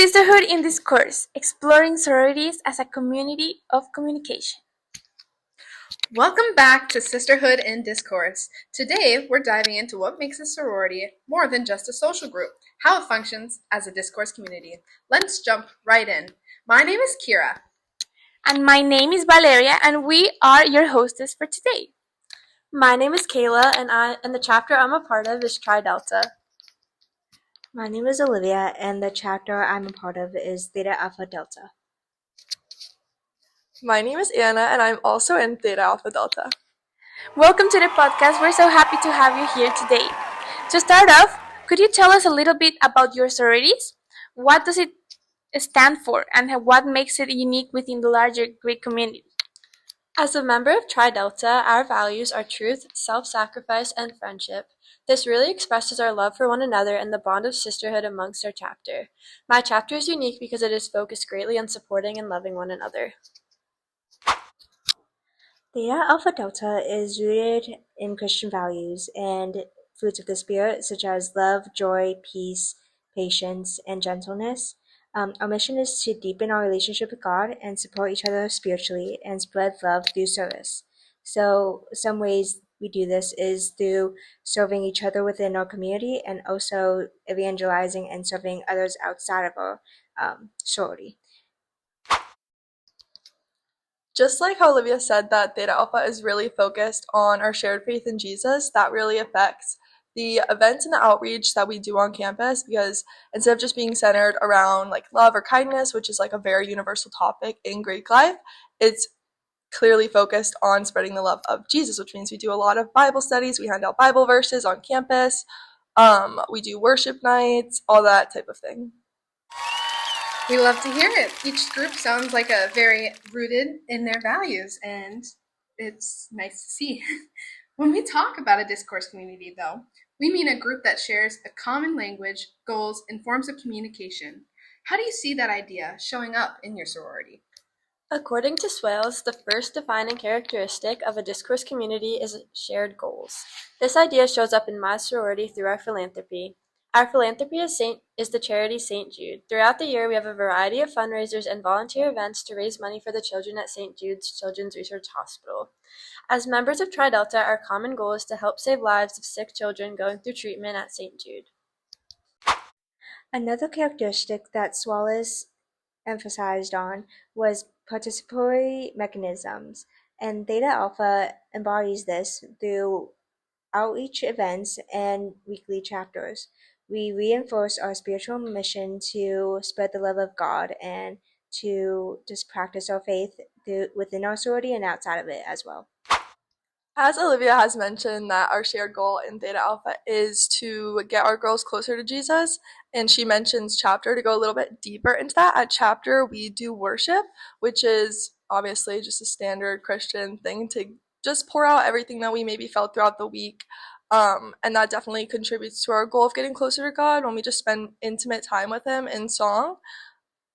Sisterhood in Discourse, exploring sororities as a community of communication. Welcome back to Sisterhood in Discourse. Today, we're diving into what makes a sorority more than just a social group, how it functions as a discourse community. Let's jump right in. My name is Kira. And my name is Valeria, and we are your hostess for today. My name is Kayla, and the chapter I'm a part of is Tri Delta. My name is Olivia, and the chapter I'm a part of is Theta Alpha Delta. My name is Anna, and I'm also in Theta Alpha Delta. Welcome to the podcast. We're so happy to have you here today. To start off, could you tell us a little bit about your sororities? What does it stand for, and what makes it unique within the larger Greek community? As a member of Tri Delta, our values are truth, self-sacrifice, and friendship. This really expresses our love for one another and the bond of sisterhood amongst our chapter. My chapter is unique because it is focused greatly on supporting and loving one another. Theta Alpha Delta is rooted in Christian values and fruits of the Spirit, such as love, joy, peace, patience, and gentleness. Our mission is to deepen our relationship with God and support each other spiritually and spread love through service. So some ways we do this is through serving each other within our community and also evangelizing and serving others outside of our sorority. Just like how Olivia said that Theta Alpha is really focused on our shared faith in Jesus, that really affects the events and the outreach that we do on campus, because instead of just being centered around like love or kindness, which is like a very universal topic in Greek life, it's clearly focused on spreading the love of Jesus, which means we do a lot of Bible studies, we hand out Bible verses on campus, we do worship nights, all that type of thing. We love to hear it. Each group sounds like a very rooted in their values, and it's nice to see. When we talk about a discourse community, though, we mean a group that shares a common language, goals, and forms of communication. How do you see that idea showing up in your sorority? According to Swales, the first defining characteristic of a discourse community is shared goals. This idea shows up in my sorority through our philanthropy. Our philanthropy is the charity St. Jude. Throughout the year, we have a variety of fundraisers and volunteer events to raise money for the children at St. Jude's Children's Research Hospital. As members of Tri Delta, our common goal is to help save lives of sick children going through treatment at St. Jude. Another characteristic that Swallows emphasized on was participatory mechanisms, and Theta Alpha embodies this through outreach events and weekly chapters. We reinforce our spiritual mission to spread the love of God and to just practice our faith within our sorority and outside of it as well. As Olivia has mentioned, that our shared goal in Theta Alpha is to get our girls closer to Jesus, and she mentions chapter. To go a little bit deeper into that, at chapter we do worship, which is obviously just a standard Christian thing to just pour out everything that we maybe felt throughout the week, and that definitely contributes to our goal of getting closer to God when we just spend intimate time with Him in song.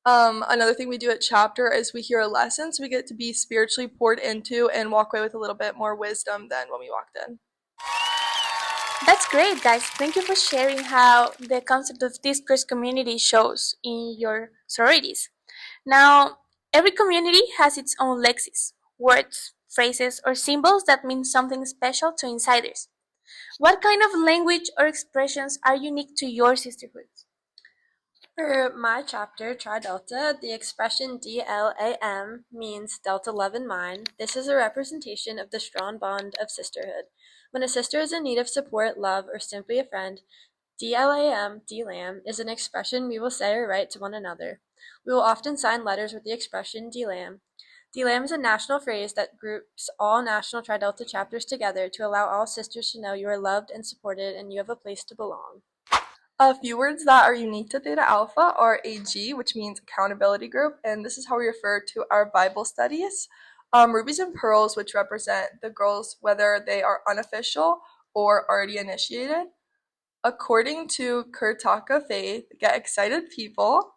Another thing we do at chapter is we hear a lesson, so we get to be spiritually poured into and walk away with a little bit more wisdom than when we walked in. That's great, guys. Thank you for sharing how the concept of discourse community shows in your sororities. Now, every community has its own lexis, words, phrases, or symbols that mean something special to insiders. What kind of language or expressions are unique to your sisterhoods? For my chapter, Tri Delta, the expression DLAM means Delta Love and Mine. This is a representation of the strong bond of sisterhood. When a sister is in need of support, love, or simply a friend, DLAM is an expression we will say or write to one another. We will often sign letters with the expression DLAM. DLAM is a national phrase that groups all national Tri Delta chapters together to allow all sisters to know you are loved and supported and you have a place to belong. A few words that are unique to Theta Alpha are AG, which means accountability group, and this is how we refer to our Bible studies. Rubies and pearls, which represent the girls, whether they are unofficial or already initiated. According to Kurtaka Faith, get excited people.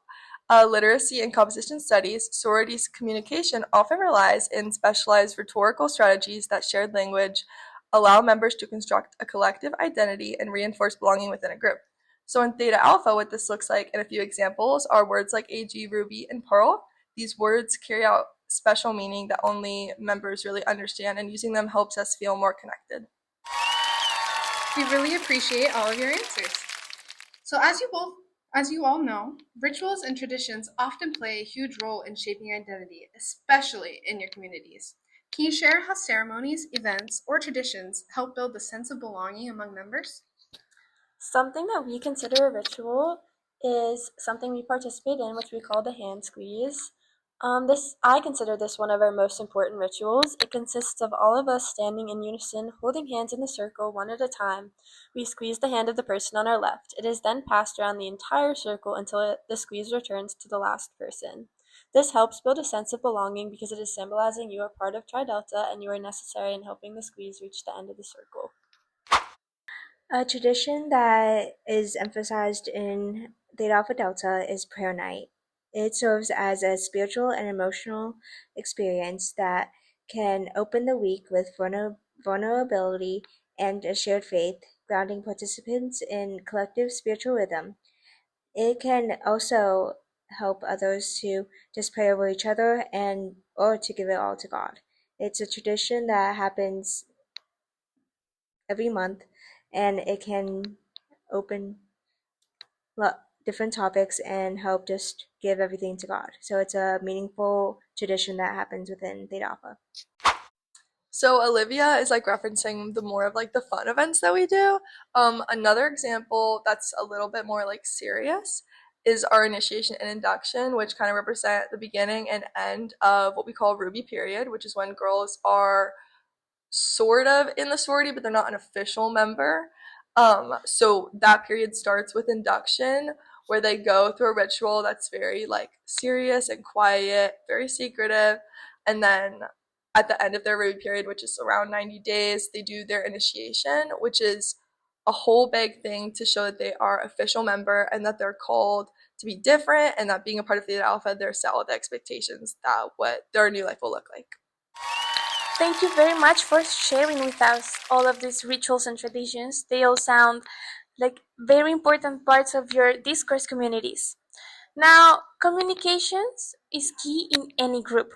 Literacy and composition studies, sororities communication often relies in specialized rhetorical strategies that shared language allow members to construct a collective identity and reinforce belonging within a group. So in Theta Alpha, what this looks like in a few examples are words like AG, Ruby, and Pearl. These words carry out special meaning that only members really understand, and using them helps us feel more connected. We really appreciate all of your answers. So as you all know, rituals and traditions often play a huge role in shaping your identity, especially in your communities. Can you share how ceremonies, events, or traditions help build a sense of belonging among members? Something that we consider a ritual is something we participate in, which we call the hand squeeze. I consider this one of our most important rituals. It consists of all of us standing in unison, holding hands in a circle one at a time. We squeeze the hand of the person on our left. It is then passed around the entire circle until the squeeze returns to the last person. This helps build a sense of belonging because it is symbolizing you are part of Tri Delta and you are necessary in helping the squeeze reach the end of the circle. A tradition that is emphasized in Theta Alpha Delta is prayer night. It serves as a spiritual and emotional experience that can open the week with vulnerability and a shared faith, grounding participants in collective spiritual rhythm. It can also help others to just pray over each other and or to give it all to God. It's a tradition that happens every month, and it can open different topics and help just give everything to God. So it's a meaningful tradition that happens within Theta Alpha. So Olivia is like referencing the more of like the fun events that we do. Another example that's a little bit more like serious is our initiation and induction, which kind of represent the beginning and end of what we call Ruby period, which is when girls are sort of in the sorority, but they're not an official member. So that period starts with induction, where they go through a ritual that's very like serious and quiet, very secretive, and then at the end of their Ruby period, which is around 90 days, they do their initiation, which is a whole big thing to show that they are official member and that they're called to be different, and that being a part of Theta Alpha, they're set with expectations that what their new life will look like. Thank you very much for sharing with us all of these rituals and traditions. They all sound like very important parts of your discourse communities. Now, communications is key in any group.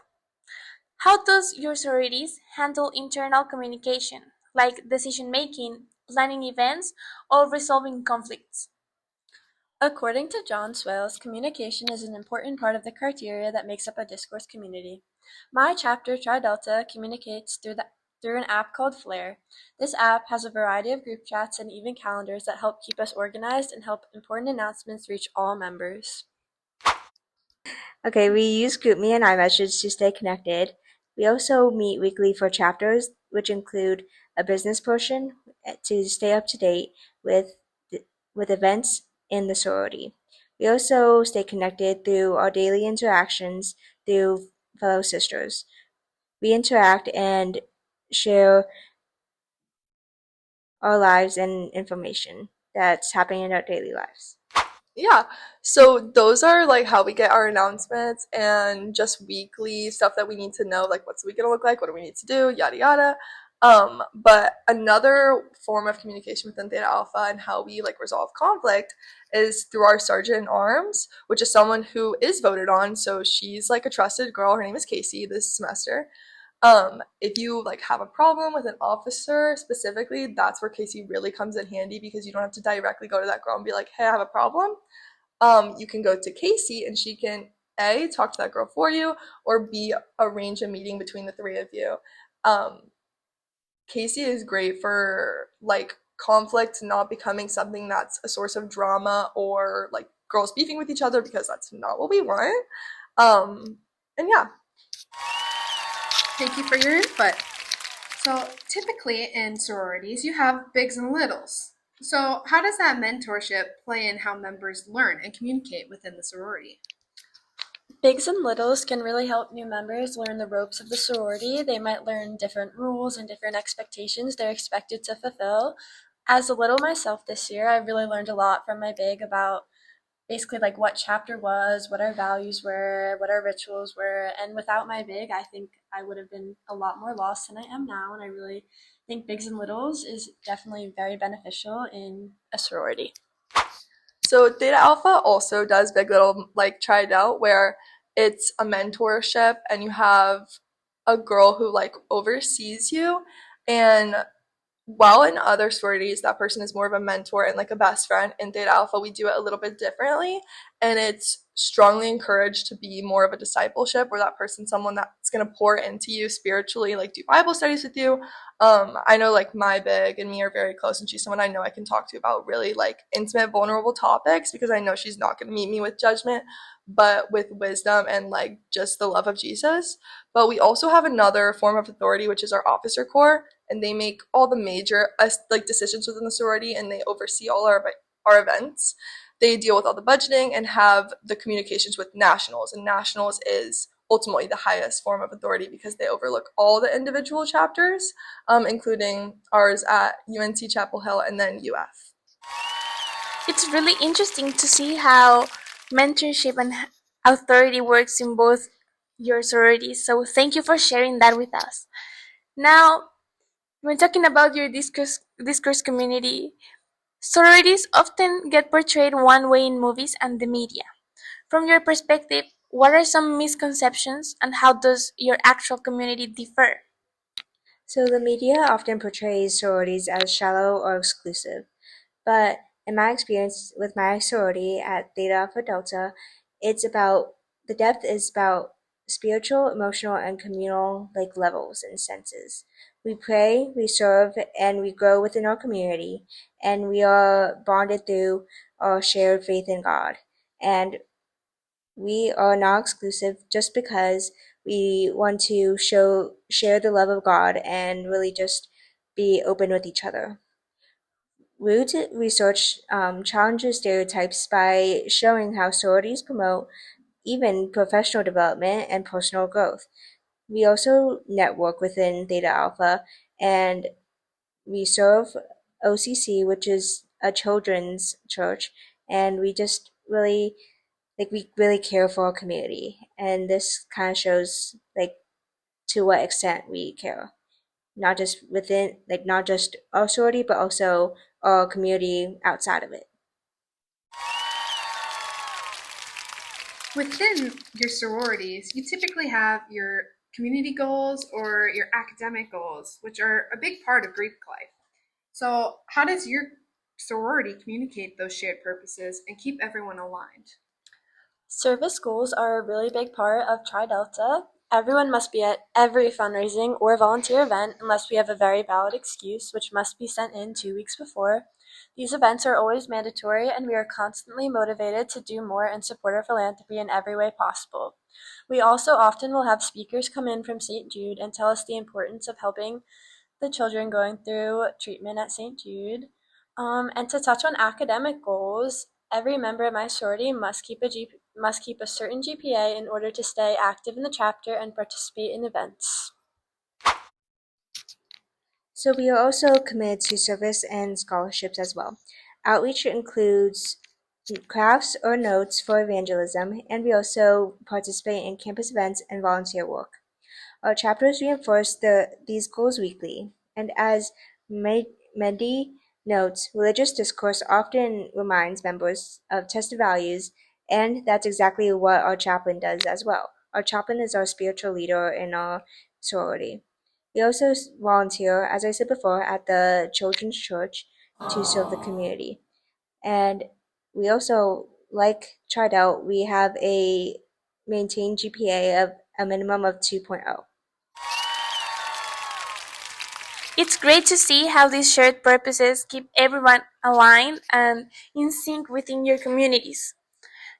How does your sororities handle internal communication, like decision making, planning events, or resolving conflicts? According to John Swales, communication is an important part of the criteria that makes up a discourse community. My chapter, Tri Delta, communicates through an app called Flare. This app has a variety of group chats and even calendars that help keep us organized and help important announcements reach all members. Okay, we use GroupMe and iMessage to stay connected. We also meet weekly for chapters, which include a business portion to stay up to date with events in the sorority. We also stay connected through our daily interactions through fellow sisters. We interact and share our lives and information that's happening in our daily lives. Yeah, so those are like how we get our announcements and just weekly stuff that we need to know, like what's the week gonna look like, what do we need to do, yada yada. But another form of communication within Theta Alpha and how we like resolve conflict is through our Sergeant in Arms, which is someone who is voted on. So she's like a trusted girl. Her name is Casey this semester. If you like have a problem with an officer specifically, that's where Casey really comes in handy because you don't have to directly go to that girl and be like, hey, I have a problem. You can go to Casey and she can A, talk to that girl for you, or B, arrange a meeting between the three of you. Casey is great for like conflict not becoming something that's a source of drama or like girls beefing with each other, because that's not what we want. And yeah. Thank you for your input. So typically in sororities, you have bigs and littles. So how does that mentorship play in how members learn and communicate within the sorority? Bigs and littles can really help new members learn the ropes of the sorority. They might learn different rules and different expectations they're expected to fulfill. As a little myself this year, I really learned a lot from my big about basically like what chapter was, what our values were, what our rituals were. And without my big, I think I would have been a lot more lost than I am now. And I really think bigs and littles is definitely very beneficial in a sorority. So Theta Alpha also does Big Little like Try It Out, where it's a mentorship and you have a girl who like oversees you, and while in other sororities that person is more of a mentor and like a best friend, in Theta Alpha we do it a little bit differently, and it's strongly encouraged to be more of a discipleship where that person's someone that's going to pour into you spiritually, like do Bible studies with you. I know like my big and me are very close, and she's someone I know I can talk to about really like intimate, vulnerable topics because I know she's not going to meet me with judgment, but with wisdom and like just the love of Jesus. But we also have another form of authority, which is our officer corps, and they make all the major like decisions within the sorority, and they oversee all our events. They deal with all the budgeting and have the communications with nationals, and nationals is ultimately the highest form of authority because they overlook all the individual chapters, including ours at UNC Chapel Hill and then UF. It's really interesting to see how mentorship and authority works in both your sororities. So thank you for sharing that with us. Now, when talking about your discourse community, sororities often get portrayed one way in movies and the media. From your perspective, what are some misconceptions and how does your actual community differ? So the media often portrays sororities as shallow or exclusive, but in my experience with my sorority at Theta Alpha Delta, the depth is about spiritual, emotional, and communal like levels and senses. We pray, we serve, and we grow within our community, and we are bonded through our shared faith in God. And we are not exclusive just because we want to share the love of God and really just be open with each other. Root research challenges stereotypes by showing how sororities promote even professional development and personal growth. We also network within Theta Alpha, and we serve OCC, which is a children's church, and we really care for our community, and this kind of shows like to what extent we care, not just within not just our sorority, but also our community outside of it. Within your sororities, you typically have your community goals or your academic goals, which are a big part of Greek life. So, how does your sorority communicate those shared purposes and keep everyone aligned? Service goals are a really big part of Tri Delta. Everyone must be at every fundraising or volunteer event unless we have a very valid excuse, which must be sent in 2 weeks before. These events are always mandatory, and we are constantly motivated to do more and support our philanthropy in every way possible. We also often will have speakers come in from St. Jude and tell us the importance of helping the children going through treatment at St. Jude. And to touch on academic goals, every member of my sorority must keep a certain GPA in order to stay active in the chapter and participate in events. So we are also committed to service and scholarships as well. Outreach includes crafts or notes for evangelism, and we also participate in campus events and volunteer work. Our chapters reinforce these goals weekly, and as Mendy notes, religious discourse often reminds members of tested values, and that's exactly what our chaplain does as well. Our chaplain is our spiritual leader in our sorority. We also volunteer, as I said before, at the children's church to serve the community. And we also, like tried out, we have a maintained GPA of a minimum of 2.0. It's great to see how these shared purposes keep everyone aligned and in sync within your communities.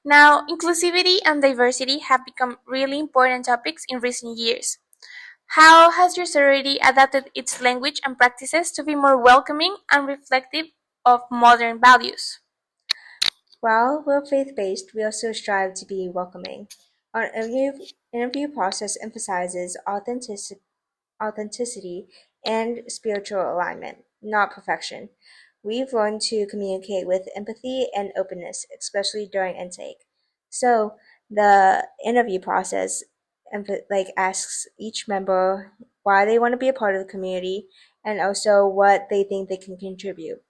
Now, inclusivity and diversity have become really important topics in recent years. How has your sorority adapted its language and practices to be more welcoming and reflective of modern values? While we're faith-based, we also strive to be welcoming. Our interview process emphasizes authenticity and spiritual alignment, not perfection. We've learned to communicate with empathy and openness, especially during intake. So the interview process asks each member why they want to be a part of the community and also what they think they can contribute.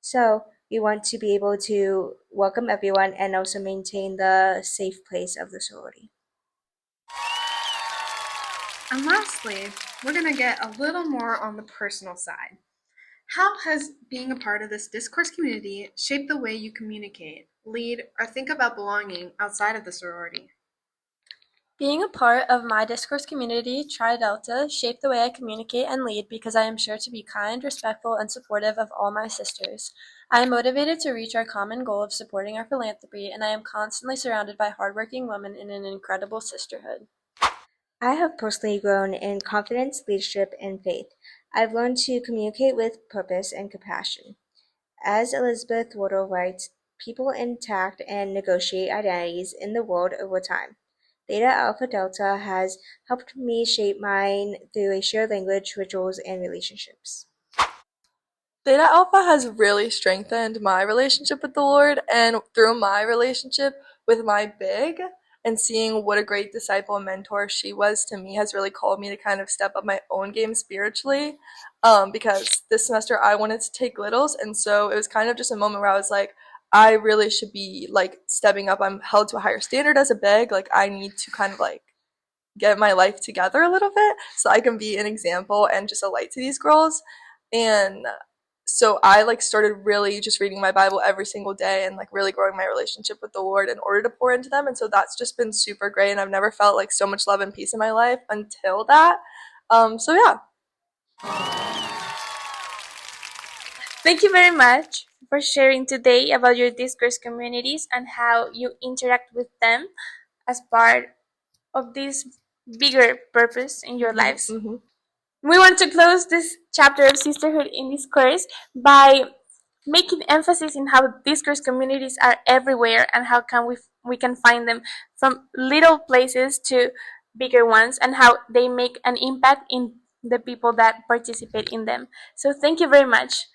So we want to be able to welcome everyone and also maintain the safe place of the sorority. And lastly, we're going to get a little more on the personal side. How has being a part of this discourse community shaped the way you communicate, lead, or think about belonging outside of the sorority? Being a part of my discourse community, Tri Delta, shaped the way I communicate and lead because I am sure to be kind, respectful, and supportive of all my sisters. I am motivated to reach our common goal of supporting our philanthropy, and I am constantly surrounded by hardworking women in an incredible sisterhood. I have personally grown in confidence, leadership, and faith. I've learned to communicate with purpose and compassion. As Elizabeth Wardle writes, people intact and negotiate identities in the world over time. Theta Alpha Delta has helped me shape mine through a shared language, rituals, and relationships. Theta Alpha has really strengthened my relationship with the Lord, and through my relationship with my big and seeing what a great disciple and mentor she was to me has really called me to kind of step up my own game spiritually. Because this semester I wanted to take littles, and so it was kind of just a moment where I was like, I really should be like stepping up. I'm held to a higher standard as a big. Like I need to kind of like get my life together a little bit so I can be an example and just a light to these girls. And so I like started really just reading my Bible every single day and like really growing my relationship with the Lord in order to pour into them. And so that's just been super great. And I've never felt like so much love and peace in my life until that. So yeah. Thank you very much for sharing today about your discourse communities and how you interact with them as part of this bigger purpose in your lives. Mm-hmm. We want to close this chapter of Sisterhood in Discourse by making emphasis in how discourse communities are everywhere and how can we can find them from little places to bigger ones and how they make an impact in the people that participate in them. So thank you very much